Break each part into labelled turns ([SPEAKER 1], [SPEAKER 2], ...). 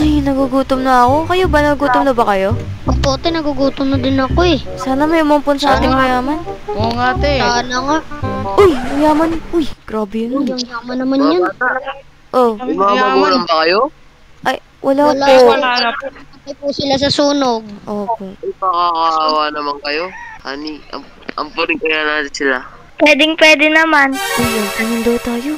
[SPEAKER 1] Ay, nagugutom na ako. Kayo ba? Nagugutom na ba kayo?
[SPEAKER 2] Opo, ate, nagugutom na din ako eh.
[SPEAKER 1] Sana may umumpon sa ating mayaman.
[SPEAKER 3] Oo nga, te.
[SPEAKER 2] Sana nga.
[SPEAKER 1] Uy, mayaman. Uy, grabe yun.
[SPEAKER 2] Uy, ang yaman naman yan.
[SPEAKER 1] Oh,
[SPEAKER 4] May mga magulang ba kayo?
[SPEAKER 1] ay, wala
[SPEAKER 2] Wala.
[SPEAKER 1] po.
[SPEAKER 2] Patay po sila sa sunog.
[SPEAKER 1] Opo.
[SPEAKER 4] Ay, pakakawa naman kayo. Honey, ampunin kaya natin sila.
[SPEAKER 5] Pwede naman.
[SPEAKER 1] Uy, ampunin daw tayo.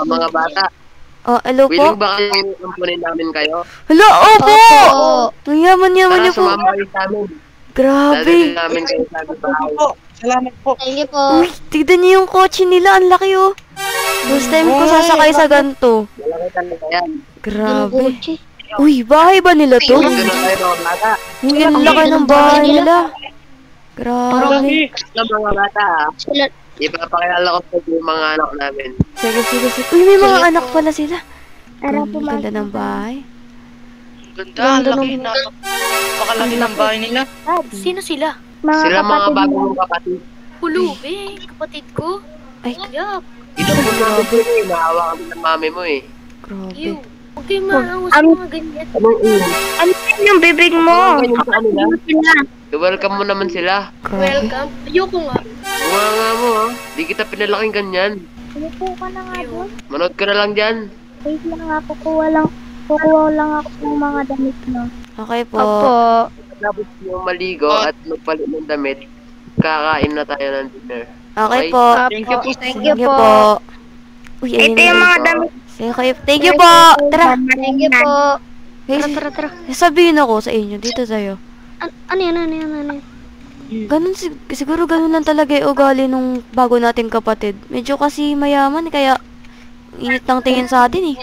[SPEAKER 4] Mga bata,
[SPEAKER 1] Oh, hello po?
[SPEAKER 4] willing ba kayo ampunin namin kayo?
[SPEAKER 1] Hala, opo!
[SPEAKER 2] Opo.
[SPEAKER 1] Ang yaman-yaman
[SPEAKER 4] Para
[SPEAKER 1] niyo po.
[SPEAKER 4] sumama kayo sa amin.
[SPEAKER 1] Grabe.
[SPEAKER 4] Dadalhin namin kayo sa aming bahay.
[SPEAKER 3] Salamat po.
[SPEAKER 2] Thank you po.
[SPEAKER 1] Uy, tignan niyo yung kotse nila. Ang laki oh. First time ko sasakay sa ganito.
[SPEAKER 4] Malaki talaga yan.
[SPEAKER 1] Grabe.
[SPEAKER 2] Kotse.
[SPEAKER 1] Uy, bahay ba nila to?
[SPEAKER 4] Ganun kayo mga bata.
[SPEAKER 1] Uy, ang laki ng bahay nila. Grabe.
[SPEAKER 4] Sa mga bata,
[SPEAKER 2] Sila,
[SPEAKER 4] ipapakilala ko sa yung mga anak namin.
[SPEAKER 1] Sige, sige, sige. Uy, may mga anak pala sila.
[SPEAKER 5] Tara,
[SPEAKER 1] Ang ganda ng bahay.
[SPEAKER 3] Ganda, ang laki na. Pakalaki ng bahay nila.
[SPEAKER 6] Sino sila?
[SPEAKER 5] Mga
[SPEAKER 4] Sila mga
[SPEAKER 5] kapatid
[SPEAKER 4] bagong
[SPEAKER 5] mo.
[SPEAKER 4] kapatid.
[SPEAKER 6] Pulubi, kapatid ko.
[SPEAKER 1] Ay,
[SPEAKER 6] Yup.
[SPEAKER 4] Ito po namin po eh, naawa kami ng mami mo eh.
[SPEAKER 1] grabe.
[SPEAKER 6] Ew. Huwag kayo maawas sa mga ganyan.
[SPEAKER 4] Anong
[SPEAKER 5] Ano yun yung bibig mo?
[SPEAKER 4] ganyan sa kanila?
[SPEAKER 5] Sila.
[SPEAKER 4] I-welcome mo naman sila.
[SPEAKER 1] Grabe.
[SPEAKER 6] Welcome. Ayoko nga.
[SPEAKER 4] Bunga nga mo ha. Di kita pinalaking ganyan.
[SPEAKER 5] Umupo ka na nga doon.
[SPEAKER 4] Manood ka na lang dyan.
[SPEAKER 5] Wait lang nga, kukuha lang ako ng mga damit mo.
[SPEAKER 1] Okay po.
[SPEAKER 2] opo.
[SPEAKER 4] Tapos yung maligo at magpalit ng damit, kakain na tayo ng dinner.
[SPEAKER 1] Okay po.
[SPEAKER 3] Thank you po.
[SPEAKER 2] Thank
[SPEAKER 1] Thank
[SPEAKER 2] you
[SPEAKER 1] you
[SPEAKER 2] po.
[SPEAKER 1] po. Uy, ayun
[SPEAKER 5] Ito yung
[SPEAKER 1] na.
[SPEAKER 5] mga damit.
[SPEAKER 1] Sige kayo. Thank you po. Tara.
[SPEAKER 2] Thank you po.
[SPEAKER 1] Hey,
[SPEAKER 2] Tara.
[SPEAKER 1] sabihin ako sa inyo. Dito tayo.
[SPEAKER 2] Ano yan?
[SPEAKER 1] Ganun, siguro ganun lang talaga yung ugali nung bago nating kapatid. Medyo kasi mayaman, kaya init ng tingin sa atin eh.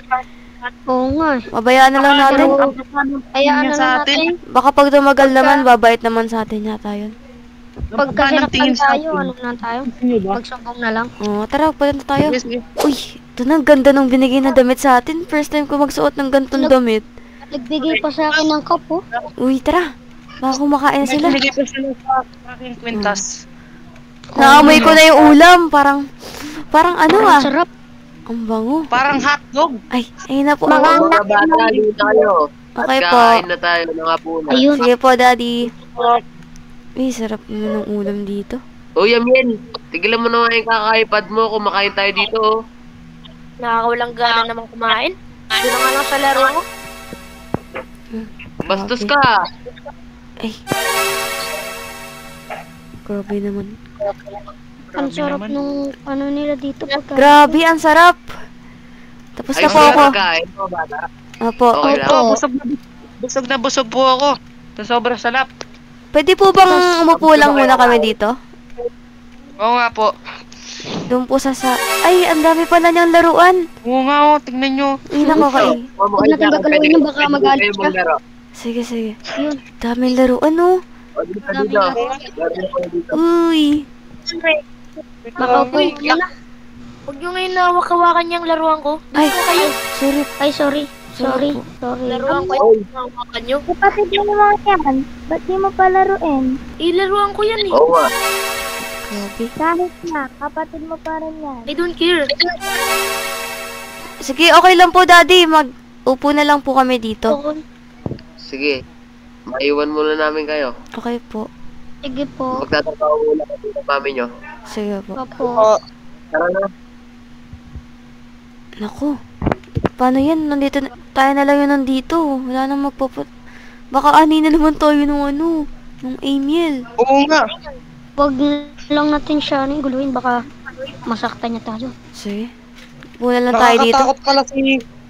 [SPEAKER 2] Oo nga eh.
[SPEAKER 1] Mabayaan na lang natin.
[SPEAKER 2] Kaya ano
[SPEAKER 3] sa
[SPEAKER 2] na
[SPEAKER 3] atin.
[SPEAKER 2] natin?
[SPEAKER 1] Baka pag tumagal naman, babait naman sa atin yata yun.
[SPEAKER 2] Pag kasi
[SPEAKER 3] Tingin sa
[SPEAKER 2] tayo, ano na tayo? Pagsumbong na lang.
[SPEAKER 1] Oo, tara, punta tayo.
[SPEAKER 3] Sige, sige.
[SPEAKER 1] Uy, ito na, ang ganda nung binigay na damit sa atin. First time ko magsuot ng gantong damit.
[SPEAKER 2] Nagbigay pa sa akin ng cup oh.
[SPEAKER 1] Uy, tara. Baka kumakain
[SPEAKER 3] May
[SPEAKER 1] sila.
[SPEAKER 3] binigay pa sila sa aking kwintas.
[SPEAKER 1] Naamoy ko na yung ulam. Parang ano ah.
[SPEAKER 2] Sarap.
[SPEAKER 1] Ang bango.
[SPEAKER 3] Parang hotdog.
[SPEAKER 1] Ay, ayun na po.
[SPEAKER 4] Mga bata, dito tayo.
[SPEAKER 1] Okay
[SPEAKER 4] At
[SPEAKER 1] po.
[SPEAKER 4] kakain na tayo ng hapunan.
[SPEAKER 2] Ayun.
[SPEAKER 1] Sige po, daddy. Uy, sarap naman ng ulam dito.
[SPEAKER 4] Uy, Yamil, tigilan mo na nga yung kakaipad mo. Kumakain tayo dito oh.
[SPEAKER 6] Nakakawalang gana naman kumain. Doon na nga lang sa laro ko.
[SPEAKER 4] Bastos
[SPEAKER 1] Grabe.
[SPEAKER 4] ka.
[SPEAKER 1] Ay. Grabe naman.
[SPEAKER 2] Ang sarap nung ano nila dito pagka.
[SPEAKER 1] Grabe, ang sarap. Tapos na
[SPEAKER 4] Ayos
[SPEAKER 1] po
[SPEAKER 4] na
[SPEAKER 1] ako.
[SPEAKER 4] pagkain mo, bata.
[SPEAKER 1] Opo.
[SPEAKER 4] Okay lang.
[SPEAKER 2] Opo.
[SPEAKER 3] Busog na busog po ako. Sa sobrang salap.
[SPEAKER 1] Pwede po bang umupo lang muna kami dito?
[SPEAKER 3] Oo nga po.
[SPEAKER 1] Doon po Ay, ang dami pala niyang laruan.
[SPEAKER 3] Oo nga oh, tingnan nyo.
[SPEAKER 1] Ay, nako kay.
[SPEAKER 2] Huwag natin gagawin yun, baka magalit ka.
[SPEAKER 1] Sige, sige.
[SPEAKER 2] Yun.
[SPEAKER 1] Daming laruan, oh.
[SPEAKER 2] Dami na.
[SPEAKER 1] Uy.
[SPEAKER 2] Makaupo
[SPEAKER 6] Uy,
[SPEAKER 2] muna.
[SPEAKER 6] Huwag nyo ngayon nawak-hawakan yung laruan ko.
[SPEAKER 1] Ay,
[SPEAKER 6] kayo.
[SPEAKER 1] sorry.
[SPEAKER 2] Ay, sorry.
[SPEAKER 1] Sorry po.
[SPEAKER 6] Laruan ko yung nawakan nyo.
[SPEAKER 5] Kapatid mo mga yan. Ba't di mo palaruin?
[SPEAKER 6] Laruan ko yan eh.
[SPEAKER 4] Oo nga.
[SPEAKER 1] Grabe.
[SPEAKER 5] Kahit na, kapatid mo pa rin yan.
[SPEAKER 6] I don't care.
[SPEAKER 1] Sige, okay lang po, daddy. Mag-upo na lang po kami dito.
[SPEAKER 4] Sige. Maiwan muna namin kayo.
[SPEAKER 1] Okay po.
[SPEAKER 2] Sige po.
[SPEAKER 4] Magtatrabaho muna kami ng mami nyo.
[SPEAKER 1] Sige po.
[SPEAKER 2] Opo.
[SPEAKER 4] Tara na.
[SPEAKER 1] Naku. Paano yan? Nandito na, tayo na lang yun nandito. Wala nang Baka ani na naman tayo nung nung Amiel.
[SPEAKER 3] Oo nga.
[SPEAKER 2] Huwag lang natin siya guluhin. Baka masaktan niya tayo.
[SPEAKER 1] Sige. Puna lang tayo dito.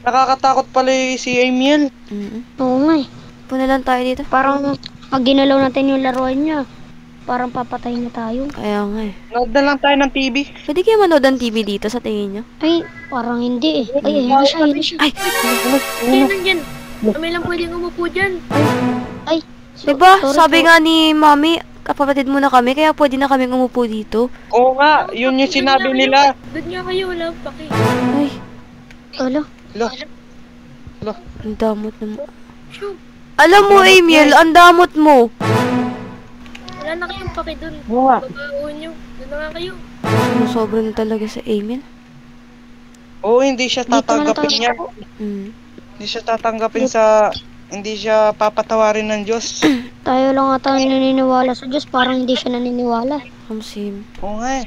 [SPEAKER 3] Nakakatakot pala si Amiel.
[SPEAKER 2] Oo nga eh.
[SPEAKER 1] Puna lang tayo dito.
[SPEAKER 2] Parang pag ginalaw natin yung laruan niya, parang papatayin niya tayo.
[SPEAKER 1] Kaya nga eh.
[SPEAKER 3] Nood na lang tayo ng TV.
[SPEAKER 1] Pwede kayo manood ng TV dito sa tingin nyo?
[SPEAKER 2] Ay, parang hindi eh. Ay, ayun na siya.
[SPEAKER 1] Ay!
[SPEAKER 6] Kaya nandyan. Kami lang pwedeng umupo dyan.
[SPEAKER 2] Ay,
[SPEAKER 1] Diba?
[SPEAKER 2] sorry
[SPEAKER 1] Sabi
[SPEAKER 2] po.
[SPEAKER 1] nga ni Mami, kapatid muna kami, kaya pwede na kami umupo dito.
[SPEAKER 3] Oo nga, yun yung sinabi nila.
[SPEAKER 6] Doon nga kayo, wala paki.
[SPEAKER 1] Ay,
[SPEAKER 2] Alo.
[SPEAKER 1] ang damot naman.
[SPEAKER 6] Shoo.
[SPEAKER 1] Alam mo, Amiel, ang damot mo.
[SPEAKER 6] Wala na kayong paki doon.
[SPEAKER 3] Oo nga.
[SPEAKER 6] Babaon nyo. Doon na nga kayo.
[SPEAKER 1] Sobra na talaga sa Amiel.
[SPEAKER 3] Oo, hindi siya
[SPEAKER 2] Dito na lang
[SPEAKER 3] tatanggapin
[SPEAKER 2] tayo.
[SPEAKER 3] niya.
[SPEAKER 7] Hindi siya tatanggapin sa... Hindi siya papatawarin ng Diyos.
[SPEAKER 2] Tayo lang ata naniniwala sa Diyos, parang hindi siya naniniwala.
[SPEAKER 1] Sim.
[SPEAKER 7] Oo nga eh.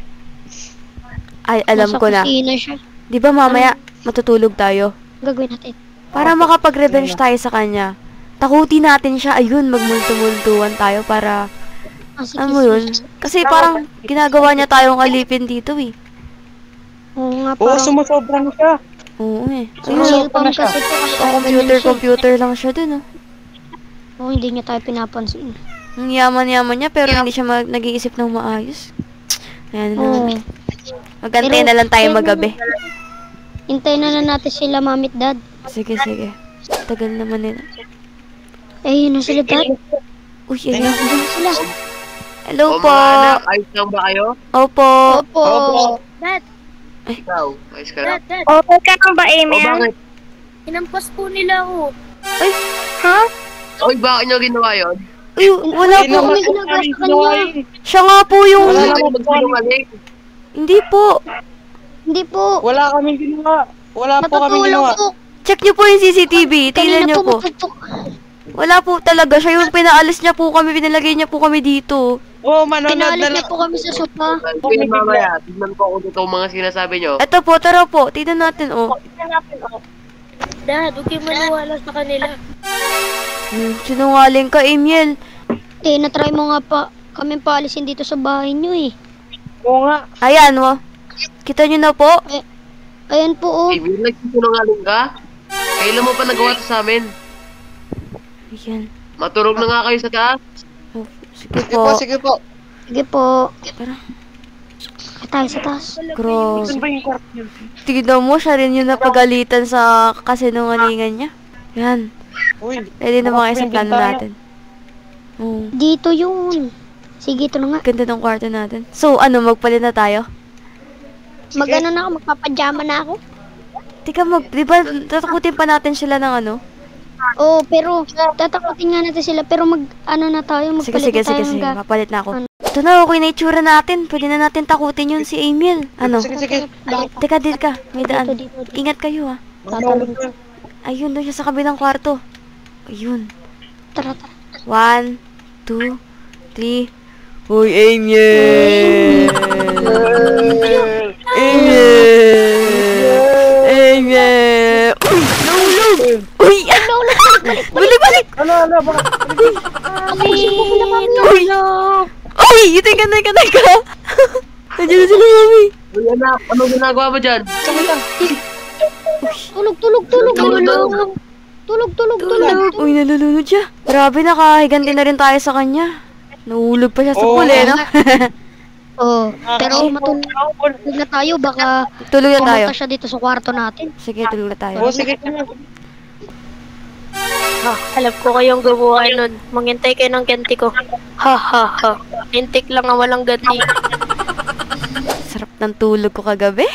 [SPEAKER 1] Ay, alam
[SPEAKER 2] Nasa
[SPEAKER 1] ko na.
[SPEAKER 2] kusina siya.
[SPEAKER 1] Di ba mamaya matutulog tayo?
[SPEAKER 2] Gagawin natin.
[SPEAKER 1] Para makapag-revenge tayo sa kanya. Takutin natin siya. Ayun, magmulto-multuan tayo para...
[SPEAKER 2] Sige,
[SPEAKER 1] Ano mo yun? Kasi parang ginagawa niya tayong alipin dito eh.
[SPEAKER 2] Oo nga,
[SPEAKER 7] Oo,
[SPEAKER 2] parang...
[SPEAKER 7] sumusobra na siya.
[SPEAKER 1] Oo eh.
[SPEAKER 2] Sumasalpam kasi ito.
[SPEAKER 1] Computer lang siya dun oh.
[SPEAKER 2] Oo, hindi niya tayo pinapansin.
[SPEAKER 1] Ang yaman-yaman niya pero hindi siya nag-iisip ng maayos. Ayan
[SPEAKER 2] Oo.
[SPEAKER 1] na. Magantay na lang tayo magabi.
[SPEAKER 2] Hintayin na lang natin sila, Mamit Dad.
[SPEAKER 1] Sige. Tagal naman nila.
[SPEAKER 2] Eh, yun na sila, Dad.
[SPEAKER 1] Uy, ayun.
[SPEAKER 2] Yun na sila.
[SPEAKER 1] Hello
[SPEAKER 4] O
[SPEAKER 1] po.
[SPEAKER 4] mga anak, ayos lang ba kayo?
[SPEAKER 1] Opo.
[SPEAKER 2] Opo.
[SPEAKER 6] Dad,
[SPEAKER 4] Ikaw, ayos ka lang.
[SPEAKER 6] dad.
[SPEAKER 5] Okay ka lang ba,
[SPEAKER 4] O
[SPEAKER 5] Emil?
[SPEAKER 4] bakit?
[SPEAKER 6] Inampas po nila ako.
[SPEAKER 5] Ha?
[SPEAKER 4] Oy, bakit nyo ginawa yun?
[SPEAKER 1] Uy, wala po.
[SPEAKER 2] kami ginagawa sa kanya.
[SPEAKER 1] Siya nga po yung...
[SPEAKER 7] Wala
[SPEAKER 4] Wala
[SPEAKER 7] naman
[SPEAKER 4] kayo magsinungaling.
[SPEAKER 1] Hindi po.
[SPEAKER 2] Hindi po.
[SPEAKER 7] Wala kaming ginawa. Wala po kaming
[SPEAKER 2] Natutulog
[SPEAKER 7] ginawa.
[SPEAKER 2] po.
[SPEAKER 1] Check niyo po yung CCTV. Tingnan
[SPEAKER 2] Kanina
[SPEAKER 1] niyo po.
[SPEAKER 2] matugtog.
[SPEAKER 1] Wala po talaga. Siya yung pinaalis niya po kami. Pinalagay niya po kami dito.
[SPEAKER 7] Oo, manonood
[SPEAKER 2] Pinalis
[SPEAKER 7] na
[SPEAKER 2] niya
[SPEAKER 7] lang.
[SPEAKER 2] po kami sa sopa.
[SPEAKER 4] Kaya mamaya, tignan ko kung totoo mga sinasabi nyo.
[SPEAKER 1] Eto po, tara po. Tignan natin, oh.
[SPEAKER 6] Dad, huwag kayo maniwala sa kanila.
[SPEAKER 1] Sinungaling ka, Emil.
[SPEAKER 2] Na-try mo nga pa kami paalisin dito sa bahay niyo eh.
[SPEAKER 7] Oo nga.
[SPEAKER 1] Ayan, oh. Kita niyo na po.
[SPEAKER 2] Ayan po oh.
[SPEAKER 4] Ibig nagsisinungaling ka? Kailan mo pa nagawa to sa amin?
[SPEAKER 1] Ayan.
[SPEAKER 4] Maturog na nga kayo sa taas.
[SPEAKER 1] Oh, sige
[SPEAKER 7] Sige po,
[SPEAKER 1] po.
[SPEAKER 7] sige po.
[SPEAKER 2] Sige po.
[SPEAKER 1] Tara.
[SPEAKER 2] Ay, tayo sa taas.
[SPEAKER 1] Grabe.
[SPEAKER 7] Saan ba yung kwarto niyo?
[SPEAKER 1] Tignan mo, siya rin yung napagalitan sa kasinungalingan niya. Yan.
[SPEAKER 7] Uy.
[SPEAKER 1] Pwede na mga
[SPEAKER 7] Bakit
[SPEAKER 1] sa
[SPEAKER 7] may
[SPEAKER 1] plano
[SPEAKER 7] bintana?
[SPEAKER 1] natin. Oh.
[SPEAKER 2] Dito yun. Sige, ito na nga.
[SPEAKER 1] Ganda ng kwarto natin. So, ano, magpalit na tayo?
[SPEAKER 2] Mag-ano na ako, magpapajama na ako.
[SPEAKER 1] Tika, di ba, tatakutin pa natin sila ng ano?
[SPEAKER 2] Oo, pero tatakutin nga natin sila. Pero ano na tayo,
[SPEAKER 1] Sige,
[SPEAKER 2] magpalit
[SPEAKER 1] sige,
[SPEAKER 2] na tayo
[SPEAKER 1] sige, sige.
[SPEAKER 2] ng
[SPEAKER 1] Mapalit na ako. Ito na, okay na itsura natin. Pwede na natin takutin yun si Emil. Ano?
[SPEAKER 7] Sige, sige.
[SPEAKER 1] Teka, dito ka. May daan.
[SPEAKER 2] Dito.
[SPEAKER 1] Ingat kayo, ha.
[SPEAKER 7] Mamalog na.
[SPEAKER 1] Ayun, doon siya sa kabilang kwarto. Ayun.
[SPEAKER 2] Tara.
[SPEAKER 1] 1, 2, 3. Uy, Emil! Emil! Uy, nahulog! Uy, ano? Balik!
[SPEAKER 7] Ano, baka...
[SPEAKER 1] Uy! Uy! Teka! Nandiyan na sila, mami!
[SPEAKER 4] Uy anak, ano ginagawa mo dyan?
[SPEAKER 2] Tulog.
[SPEAKER 1] Uy, nalulunod siya. Grabe, nakahiganti na rin tayo sa kanya. Nahulog pa siya sa
[SPEAKER 7] Oo.
[SPEAKER 1] pool, eh, no?
[SPEAKER 2] Oo, pero matulog na tayo. Baka
[SPEAKER 1] Tulog na tayo.
[SPEAKER 2] pumunta siya dito sa kwarto natin.
[SPEAKER 1] Sige, tulog na tayo.
[SPEAKER 7] Oo, sige.
[SPEAKER 6] Alam ko kayong gumawa nun. Manghintay kayo ng ganti ko. Ha. Hintik lang ang walang ganti.
[SPEAKER 1] Sarap ng tulog ko kagabi.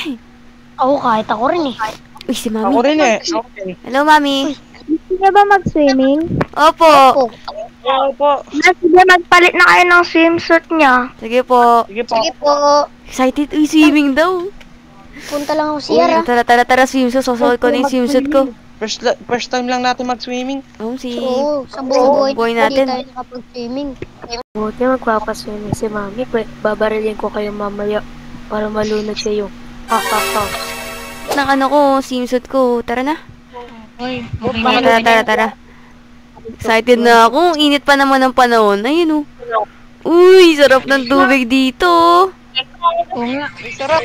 [SPEAKER 2] Oo, kahit ako rin eh.
[SPEAKER 1] Uy, si
[SPEAKER 7] Ako
[SPEAKER 1] mami.
[SPEAKER 7] rin eh. Okay.
[SPEAKER 1] Hello, mami.
[SPEAKER 5] Gusto niyo ba mag-swimming?
[SPEAKER 1] Opo.
[SPEAKER 7] Oo po.
[SPEAKER 5] Sige, magpalit na kayo ng swimsuit niya.
[SPEAKER 1] Sige po.
[SPEAKER 7] Sige po.
[SPEAKER 2] Sige po.
[SPEAKER 1] Excited. Uy, swimming daw.
[SPEAKER 2] Punta lang ako siya.
[SPEAKER 1] Tara, swimsuit. Susuot ko na yung swimsuit ko.
[SPEAKER 7] First time lang natin mag-swimming.
[SPEAKER 1] Oh, si...
[SPEAKER 2] Oo, sa buong
[SPEAKER 1] Buhay
[SPEAKER 2] buhay
[SPEAKER 1] natin.
[SPEAKER 2] Hindi tayo nakapag-swimming.
[SPEAKER 6] Buti magpapaswimming si Mami. Babarilin ko kayo mamaya para malunod kayo. Ha.
[SPEAKER 1] Nang ano ko, swimsuit ko. Tara na.
[SPEAKER 7] Ay,
[SPEAKER 1] Tara. Excited na ako. Init pa naman ang panahon. Ayun, oh. Uy, sarap ng tubig dito.
[SPEAKER 7] Oo nga. Ay, sarap.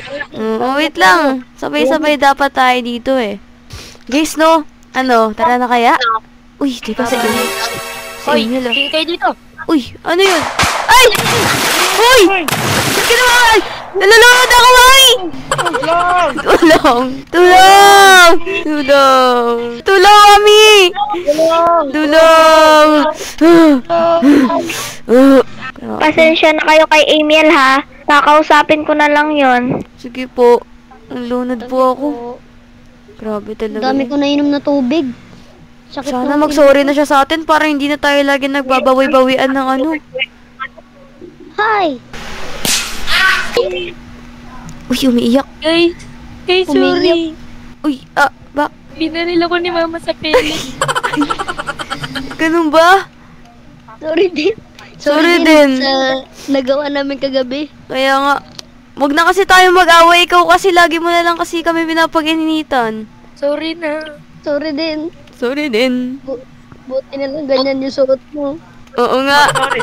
[SPEAKER 1] Wait lang. Sabay-sabay dapat tayo dito, eh. Guys, no? Ano, tara na kaya? Uy, di ba sa Emil? Sa
[SPEAKER 6] Hoy,
[SPEAKER 1] Emil, oh.
[SPEAKER 6] sige kayo dito.
[SPEAKER 1] Uy, ano yun? Ay! Uy! Ba't ka naman? Nalulunod ako, mami! Tulong, mami! Tulong!
[SPEAKER 5] Pasensya na kayo kay Emil ha. Kakausapin ko na lang yon.
[SPEAKER 1] Sige po. Ang lunod po ako. Grabe talaga.
[SPEAKER 2] Dami ko nainom na tubig. Sakit
[SPEAKER 1] Sana
[SPEAKER 2] ng
[SPEAKER 1] mag-sorry na siya sa atin para hindi na tayo lagi nagbabawi-bawian ng ano.
[SPEAKER 2] Hi!
[SPEAKER 1] Uy, umiiyak.
[SPEAKER 6] Guys, sorry.
[SPEAKER 1] Uy,
[SPEAKER 6] Binaril ako ni Mama sa pele.
[SPEAKER 1] Ganun ba?
[SPEAKER 2] Sorry din.
[SPEAKER 1] Sorry din.
[SPEAKER 2] Sa nagawa namin kagabi.
[SPEAKER 1] Kaya nga, wag na kasi tayo mag-away. Ikaw kasi lagi mo na lang kasi kami pinapag-ininitan.
[SPEAKER 6] Sorry na.
[SPEAKER 2] Sorry din.
[SPEAKER 1] Sorry din.
[SPEAKER 2] Buti na lang ganyan yung suot mo.
[SPEAKER 1] Oo nga.
[SPEAKER 7] Sorry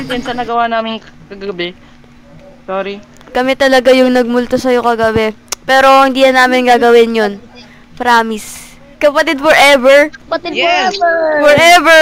[SPEAKER 7] din sa nagawa namin kagabi. Sorry.
[SPEAKER 1] Kami talaga yung nagmulto sa'yo kagabi. Pero hindi na namin gagawin yun. Promise. Kapatid forever.
[SPEAKER 2] Patid
[SPEAKER 3] Yes.
[SPEAKER 2] forever.
[SPEAKER 1] Forever!